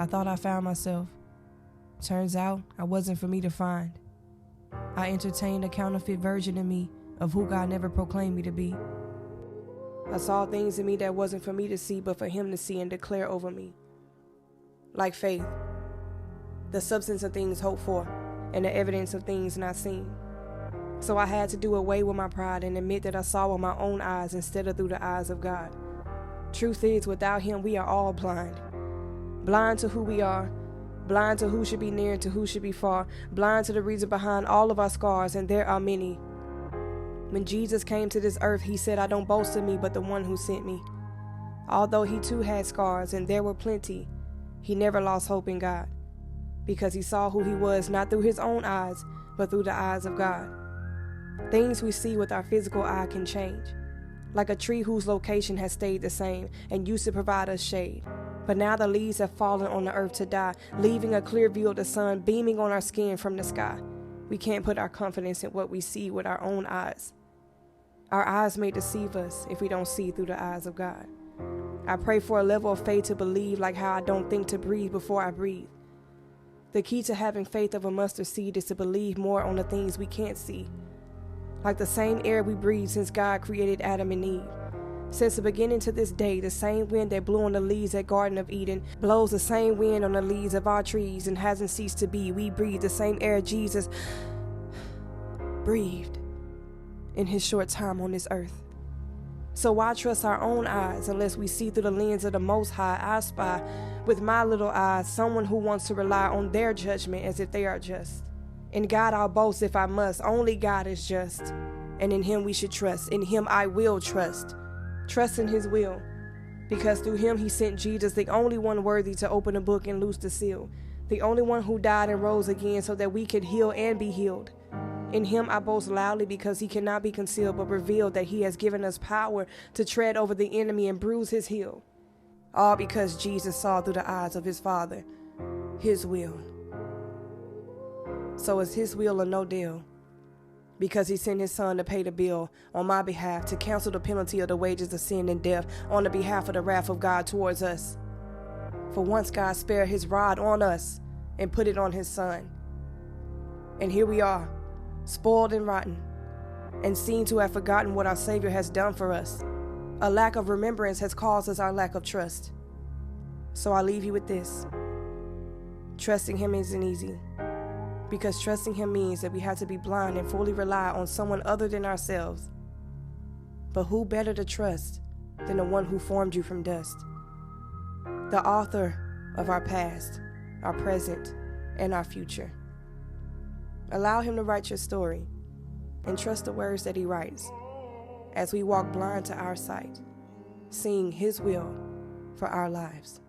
I thought I found myself. Turns out I wasn't for me to find. I entertained a counterfeit version of me, of who God never proclaimed me to be. I saw things in me that wasn't for me to see, but for Him to see and declare over me. Like faith, the substance of things hoped for, and the evidence of things not seen. So I had to do away with my pride and admit that I saw with my own eyes instead of through the eyes of God. Truth is, without Him, we are all blind. Blind to who we are, blind to who should be near and to who should be far, blind to the reason behind all of our scars, and there are many. When Jesus came to this earth, He said, I don't boast in me, but the one who sent me. Although He too had scars, and there were plenty, He never lost hope in God, because He saw who He was, not through His own eyes, but through the eyes of God. Things we see with our physical eye can change, like a tree whose location has stayed the same and used to provide us shade. But now the leaves have fallen on the earth to die, leaving a clear view of the sun beaming on our skin from the sky. We can't put our confidence in what we see with our own eyes. Our eyes may deceive us if we don't see through the eyes of God. I pray for a level of faith to believe, like how I don't think to breathe before I breathe. The key to having faith of a mustard seed is to believe more on the things we can't see. Like the same air we breathe since God created Adam and Eve. Since the beginning to this day, the same wind that blew on the leaves at Garden of Eden blows the same wind on the leaves of our trees and hasn't ceased to be. We breathe the same air Jesus breathed in His short time on this earth. So why trust our own eyes unless we see through the lens of the Most High? I spy with my little eyes someone who wants to rely on their judgment as if they are just. In God I'll boast if I must. Only God is just, and in Him we should trust. In Him I will trust. Trust in His will, because through Him He sent Jesus, the only one worthy to open the book and loose the seal, the only one who died and rose again so that we could heal and be healed. In Him I boast loudly, because He cannot be concealed but revealed, that He has given us power to tread over the enemy and bruise his heel. All because Jesus saw through the eyes of His Father, His will. So it's His will or no deal, because He sent His Son to pay the bill on my behalf, to cancel the penalty of the wages of sin and death on the behalf of the wrath of God towards us. For once God spared His rod on us and put it on His Son. And here we are, spoiled and rotten, and seem to have forgotten what our Savior has done for us. A lack of remembrance has caused us our lack of trust. So I leave you with this. Trusting Him isn't easy, because trusting Him means that we have to be blind and fully rely on someone other than ourselves. But who better to trust than the one who formed you from dust? The author of our past, our present, and our future. Allow Him to write your story, and trust the words that He writes as we walk blind to our sight, seeing His will for our lives.